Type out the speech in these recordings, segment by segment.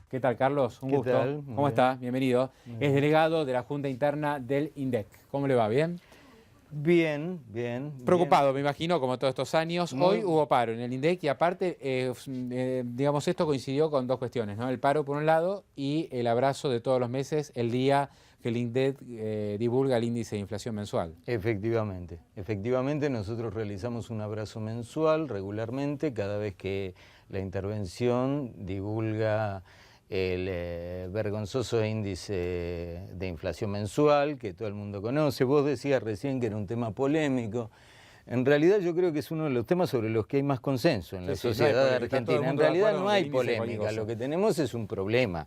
¿Qué tal, Carlos? Un ¿Qué gusto. tal? ¿Cómo está? Bienvenido. Es delegado de la Junta Interna del INDEC. ¿Cómo le va? ¿Bien? Bien, bien, bien. Preocupado, me imagino, como todos estos años. Hoy Muy, hubo paro en el INDEC y aparte, digamos, esto coincidió con dos cuestiones, ¿no? El paro por un lado y el abrazo de todos los meses, el día que el INDEC divulga el índice de inflación mensual. efectivamente nosotros realizamos un abrazo mensual regularmente cada vez que la intervención divulga el vergonzoso índice de inflación mensual que todo el mundo conoce. Vos decías recién que era un tema polémico. En realidad yo creo que es uno de los temas sobre los que hay más consenso en la sociedad argentina. En realidad no hay polémica, lo que tenemos es un problema,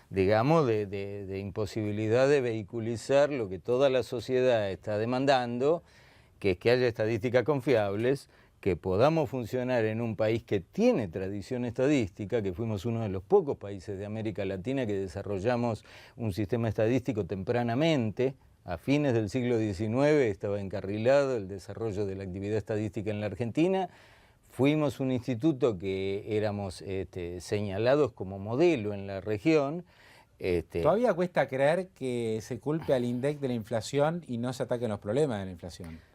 digamos, de imposibilidad de vehiculizar lo que toda la sociedad está demandando, que es que haya estadísticas confiables, que podamos funcionar en un país que tiene tradición estadística, que fuimos uno de los pocos países de América Latina que desarrollamos un sistema estadístico tempranamente. A fines del siglo XIX estaba encarrilado el desarrollo de la actividad estadística en la Argentina. Fuimos un instituto que éramos señalados como modelo en la región. Todavía cuesta creer que se culpe al INDEC de la inflación y no se ataquen los problemas de la inflación, ¿no?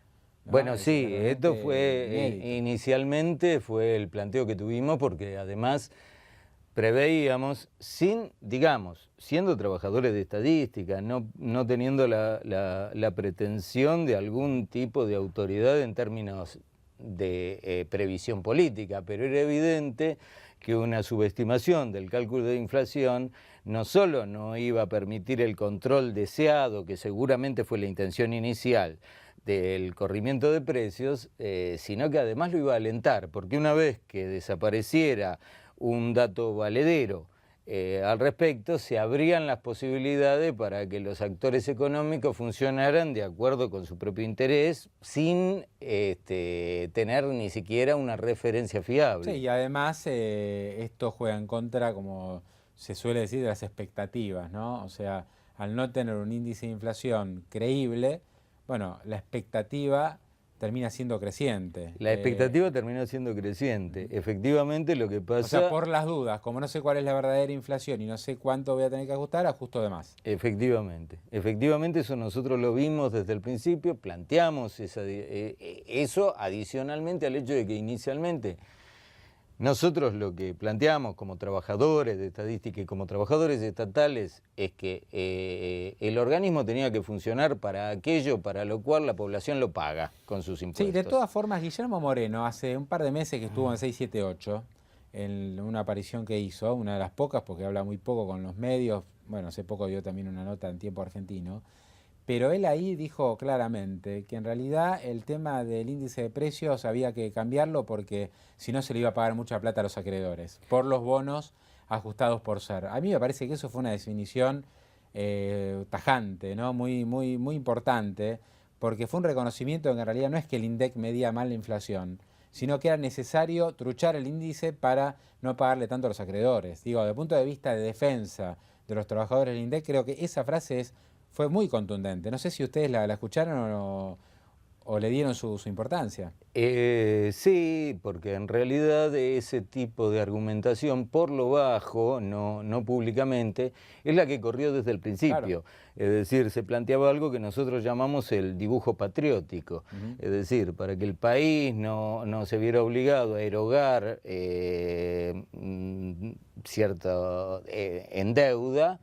Bueno, Es sí, esto realmente fue inédito. inicialmente fue el planteo que tuvimos porque además preveíamos, siendo trabajadores de estadística, no teniendo la pretensión de algún tipo de autoridad en términos de previsión política, pero era evidente que una subestimación del cálculo de inflación no solo no iba a permitir el control deseado, que seguramente fue la intención inicial, del corrimiento de precios, sino que además lo iba a alentar, porque una vez que desapareciera un dato valedero al respecto, se abrían las posibilidades para que los actores económicos funcionaran de acuerdo con su propio interés, sin tener ni siquiera una referencia fiable. Sí, y además esto juega en contra, como se suele decir, de las expectativas, ¿no? O sea, al no tener un índice de inflación creíble, bueno, la expectativa termina siendo creciente. La expectativa terminó siendo creciente. Efectivamente, lo que O sea, pasa... por las dudas, como no sé cuál es la verdadera inflación y no sé cuánto voy a tener que ajustar, ajusto de más. Efectivamente eso nosotros lo vimos desde el principio, planteamos eso adicionalmente al hecho de que inicialmente nosotros lo que planteamos como trabajadores de estadística y como trabajadores estatales es que el organismo tenía que funcionar para aquello para lo cual la población lo paga con sus impuestos. Sí, de todas formas, Guillermo Moreno, hace un par de meses que estuvo en 678, en una aparición que hizo, una de las pocas, porque habla muy poco con los medios, bueno, hace poco dio también una nota en Tiempo Argentino, pero él ahí dijo claramente que en realidad el tema del índice de precios había que cambiarlo porque si no se le iba a pagar mucha plata a los acreedores, por los bonos ajustados por ser. A mí me parece que eso fue una definición tajante, ¿no? Muy importante, porque fue un reconocimiento de que en realidad no es que el INDEC medía mal la inflación, sino que era necesario truchar el índice para no pagarle tanto a los acreedores. Digo, desde el punto de vista de defensa de los trabajadores del INDEC, creo que esa frase fue muy contundente. No sé si ustedes la escucharon o le dieron su importancia. Sí, porque en realidad ese tipo de argumentación por lo bajo, no públicamente, es la que corrió desde el principio. Claro. Es decir, se planteaba algo que nosotros llamamos el dibujo patriótico. Es decir, para que el país no se viera obligado a erogar cierta endeuda,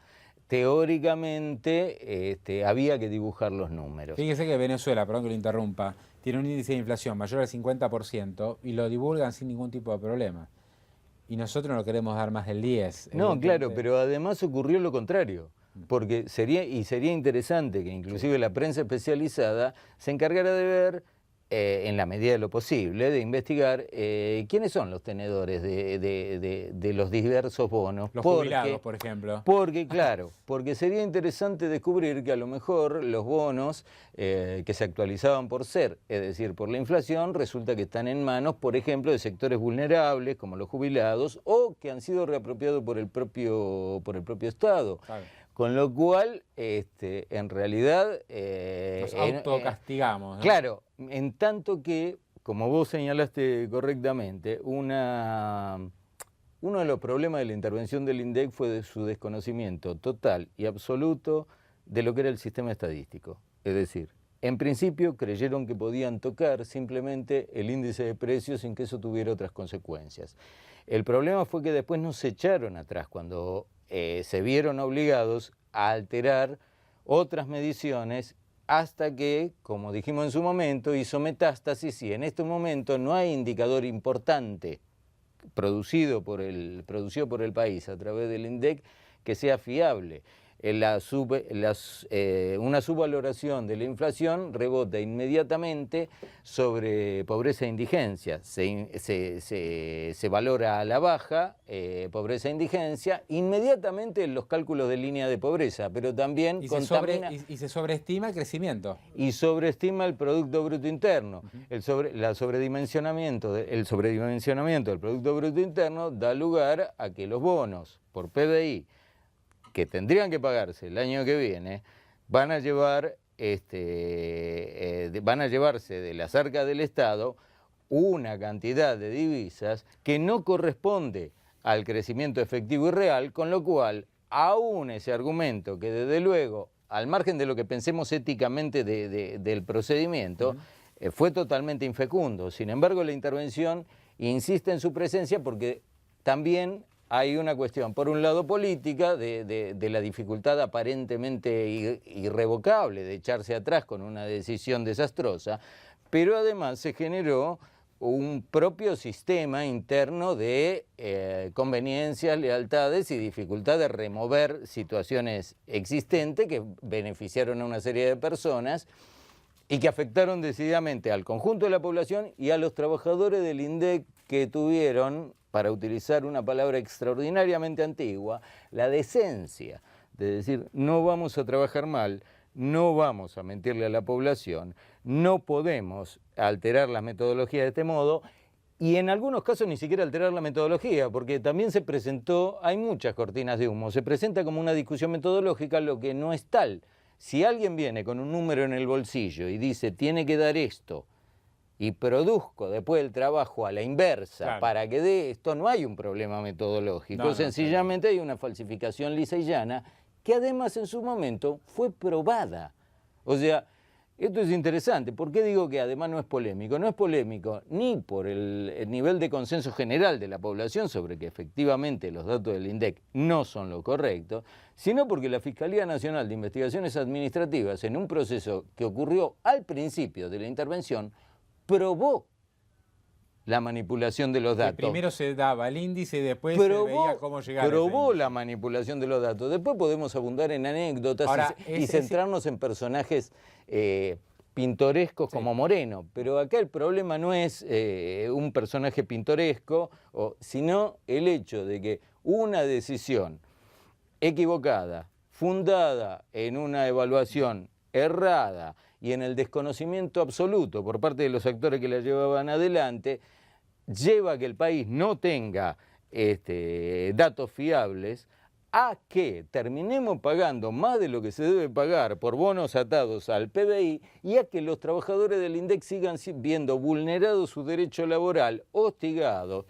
teóricamente había que dibujar los números. Fíjese que Venezuela, perdón que lo interrumpa, tiene un índice de inflación mayor al 50% y lo divulgan sin ningún tipo de problema. Y nosotros no queremos dar más del 10%. No, claro, pero además ocurrió lo contrario, porque sería interesante que inclusive la prensa especializada se encargara de ver, en la medida de lo posible, de investigar quiénes son los tenedores de los diversos bonos. Los jubilados, por ejemplo. Porque sería interesante descubrir que a lo mejor los bonos que se actualizaban por ser, es decir, por la inflación, resulta que están en manos, por ejemplo, de sectores vulnerables como los jubilados o que han sido reapropiados por el propio Estado. Claro. Con lo cual, en realidad... Nos autocastigamos, ¿no? Claro, en tanto que, como vos señalaste correctamente, una uno de los problemas de la intervención del INDEC fue de su desconocimiento total y absoluto de lo que era el sistema estadístico. Es decir, en principio creyeron que podían tocar simplemente el índice de precios sin que eso tuviera otras consecuencias. El problema fue que después no se echaron atrás cuando se vieron obligados a alterar otras mediciones hasta que, como dijimos en su momento, hizo metástasis y en este momento no hay indicador importante producido por el país a través del INDEC que sea fiable. Una subvaloración de la inflación rebota inmediatamente sobre pobreza e indigencia. Se valora a la baja pobreza e indigencia inmediatamente en los cálculos de línea de pobreza, pero también y se sobreestima el crecimiento. Y sobreestima el Producto Bruto Interno. El sobredimensionamiento del Producto Bruto Interno da lugar a que los bonos por PBI que tendrían que pagarse el año que viene, van a llevarse de las arcas del Estado una cantidad de divisas que no corresponde al crecimiento efectivo y real, con lo cual, aún ese argumento que desde luego, al margen de lo que pensemos éticamente del procedimiento, fue totalmente infecundo. Sin embargo, la intervención insiste en su presencia porque también hay una cuestión, por un lado política, de la dificultad aparentemente irrevocable de echarse atrás con una decisión desastrosa, pero además se generó un propio sistema interno de conveniencias, lealtades y dificultad de remover situaciones existentes que beneficiaron a una serie de personas y que afectaron decididamente al conjunto de la población y a los trabajadores del INDEC que tuvieron, para utilizar una palabra extraordinariamente antigua, la decencia de decir no vamos a trabajar mal, no vamos a mentirle a la población, no podemos alterar las metodologías de este modo y en algunos casos ni siquiera alterar la metodología, porque también se presentó, hay muchas cortinas de humo, se presenta como una discusión metodológica lo que no es tal. Si alguien viene con un número en el bolsillo y dice tiene que dar esto, y produzco después el trabajo a la inversa, claro, para que dé esto, no hay un problema metodológico, sencillamente hay una falsificación lisa y llana que además en su momento fue probada. O sea, esto es interesante. ¿Por qué digo que además no es polémico? No es polémico ni por el nivel de consenso general de la población sobre que efectivamente los datos del INDEC no son lo correcto, sino porque la Fiscalía Nacional de Investigaciones Administrativas, en un proceso que ocurrió al principio de la intervención, probó la manipulación de los datos. Primero se daba el índice y después se veía cómo llegar. Probó la manipulación de los datos. Después podemos abundar en anécdotas y centrarnos en personajes pintorescos como Moreno. Pero acá el problema no es un personaje pintoresco, sino el hecho de que una decisión equivocada, fundada en una evaluación errada, y en el desconocimiento absoluto por parte de los actores que la llevaban adelante, lleva a que el país no tenga datos fiables, a que terminemos pagando más de lo que se debe pagar por bonos atados al PBI y a que los trabajadores del INDEC sigan viendo vulnerado su derecho laboral, hostigados,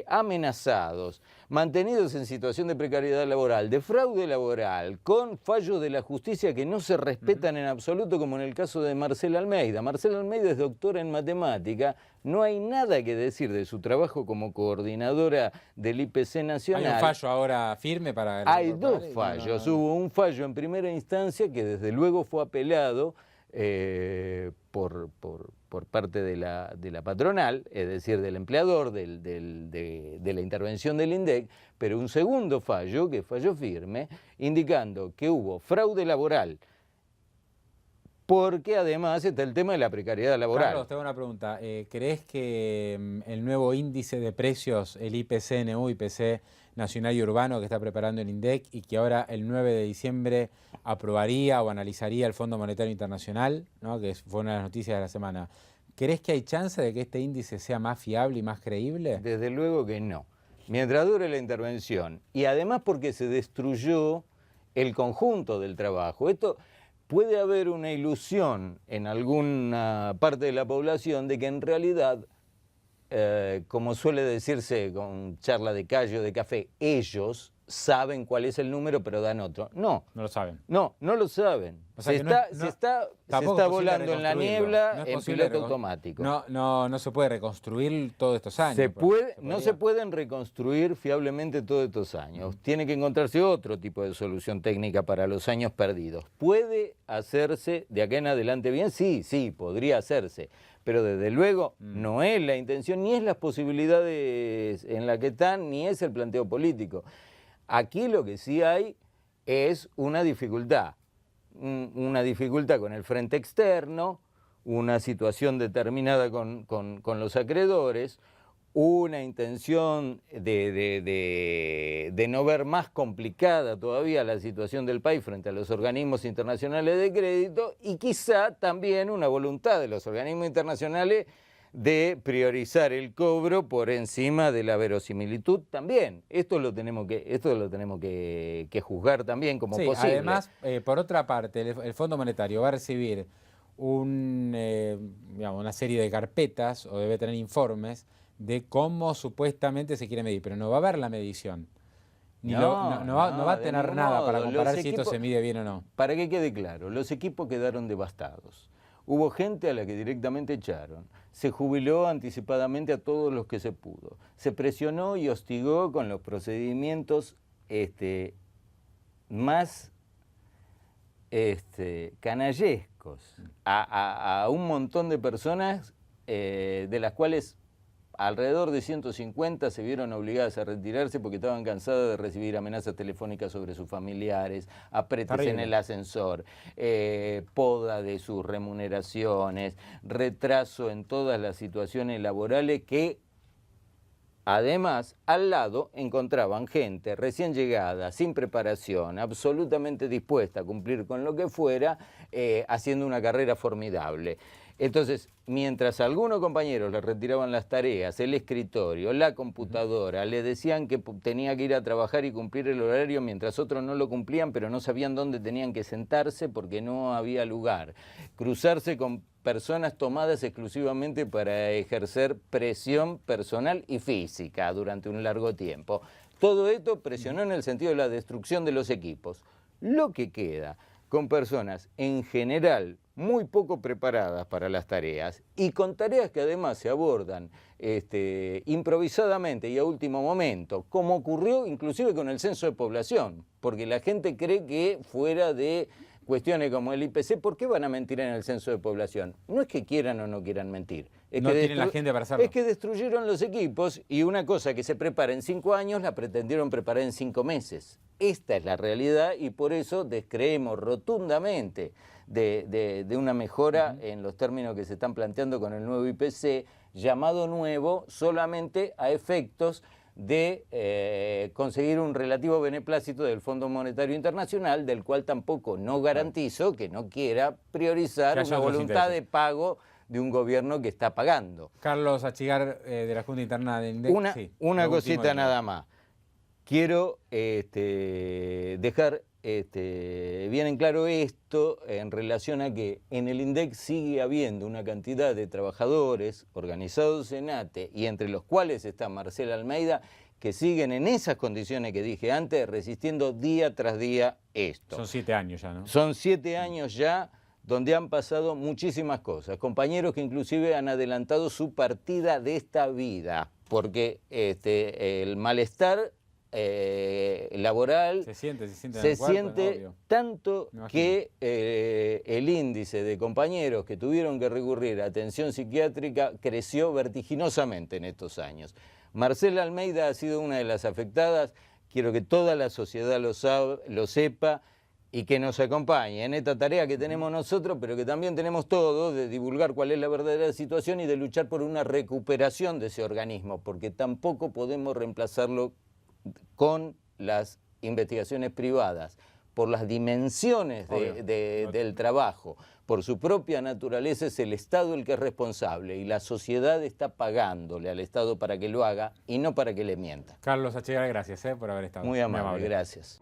amenazados, mantenidos en situación de precariedad laboral, de fraude laboral, con fallos de la justicia que no se respetan en absoluto, como en el caso de Marcela Almeida. Marcela Almeida es doctora en matemática, no hay nada que decir de su trabajo como coordinadora del IPC Nacional. ¿Hay un fallo ahora firme para...? Hay dos fallos. Hubo un fallo en primera instancia que desde luego fue apelado por parte de la patronal, es decir, del empleador, de la intervención del INDEC, pero un segundo fallo, que es fallo firme, indicando que hubo fraude laboral, porque además está el tema de la precariedad laboral. Carlos, te hago una pregunta. ¿Crees que el nuevo índice de precios, el IPC-NU, IPC Nacional y Urbano, que está preparando el INDEC y que ahora el 9 de diciembre aprobaría o analizaría el Fondo Monetario Internacional, ¿no?, que fue una de las noticias de la semana, ¿crees que hay chance de que este índice sea más fiable y más creíble? Desde luego que no. Mientras dure la intervención, y además porque se destruyó el conjunto del trabajo. Esto puede haber una ilusión en alguna parte de la población de que en realidad como suele decirse con charla de callo, de café, ellos saben cuál es el número, pero dan otro. No. No lo saben. No lo saben. O sea se está volando en la niebla en piloto automático. No se puede reconstruir todos estos años. No se pueden reconstruir fiablemente todos estos años. Tiene que encontrarse otro tipo de solución técnica para los años perdidos. ¿Puede hacerse de acá en adelante bien? Sí, podría hacerse. Pero desde luego no es la intención, ni es las posibilidades en las que están, ni es el planteo político. Aquí lo que sí hay es una dificultad con el frente externo, una situación determinada con los acreedores, una intención de no ver más complicada todavía la situación del país frente a los organismos internacionales de crédito y quizá también una voluntad de los organismos internacionales de priorizar el cobro por encima de la verosimilitud también. Esto lo tenemos que juzgar también como posible. Además, por otra parte, el Fondo Monetario va a recibir una serie de carpetas o debe tener informes de cómo supuestamente se quiere medir, pero no va a haber la medición. No va a tener nada para comparar si esto se mide bien o no. Para que quede claro, los equipos quedaron devastados. Hubo gente a la que directamente echaron. Se jubiló anticipadamente a todos los que se pudo. Se presionó y hostigó con los procedimientos más canallescos a un montón de personas de las cuales alrededor de 150 se vieron obligadas a retirarse porque estaban cansadas de recibir amenazas telefónicas sobre sus familiares, apretes en el ascensor, poda de sus remuneraciones, retraso en todas las situaciones laborales que además al lado encontraban gente recién llegada, sin preparación, absolutamente dispuesta a cumplir con lo que fuera, haciendo una carrera formidable. Entonces, mientras a algunos compañeros les retiraban las tareas, el escritorio, la computadora, le decían que tenía que ir a trabajar y cumplir el horario, mientras otros no lo cumplían, pero no sabían dónde tenían que sentarse porque no había lugar. Cruzarse con personas tomadas exclusivamente para ejercer presión personal y física durante un largo tiempo. Todo esto presionó en el sentido de la destrucción de los equipos. Lo que queda con personas en general muy poco preparadas para las tareas y con tareas que además se abordan improvisadamente y a último momento, como ocurrió inclusive con el censo de población, porque la gente cree que fuera de cuestiones como el IPC, ¿por qué van a mentir en el censo de población? No es que quieran o no quieran mentir. No tienen la gente para hacerlo. Es que destruyeron los equipos y una cosa que se prepara en 5 años la pretendieron preparar en 5 meses. Esta es la realidad y por eso descreemos rotundamente de una mejora en los términos que se están planteando con el nuevo IPC, llamado nuevo solamente a efectos de conseguir un relativo beneplácito del Fondo Monetario Internacional, del cual tampoco no garantizo que no quiera priorizar una voluntad de pago de un gobierno que está pagando. Carlos Achigar, de la Junta Interna de INDEC. Una cosita nada más. Quiero dejar bien en claro esto en relación a que en el INDEC sigue habiendo una cantidad de trabajadores organizados en ATE y entre los cuales está Marcela Almeida, que siguen en esas condiciones que dije antes, resistiendo día tras día esto. Son 7 años ya, ¿no? Son 7 años ya donde han pasado muchísimas cosas. Compañeros que inclusive han adelantado su partida de esta vida, porque el malestar laboral se siente tanto que el índice de compañeros que tuvieron que recurrir a atención psiquiátrica creció vertiginosamente en estos años. Marcela Almeida ha sido una de las afectadas, quiero que toda la sociedad lo sepa y que nos acompañe en esta tarea que tenemos nosotros, pero que también tenemos todos, de divulgar cuál es la verdadera situación y de luchar por una recuperación de ese organismo, porque tampoco podemos reemplazarlo con las investigaciones privadas, por las dimensiones del trabajo, por su propia naturaleza es el Estado el que es responsable y la sociedad está pagándole al Estado para que lo haga y no para que le mienta. Carlos Achigar, gracias por haber estado. Muy amable, gracias.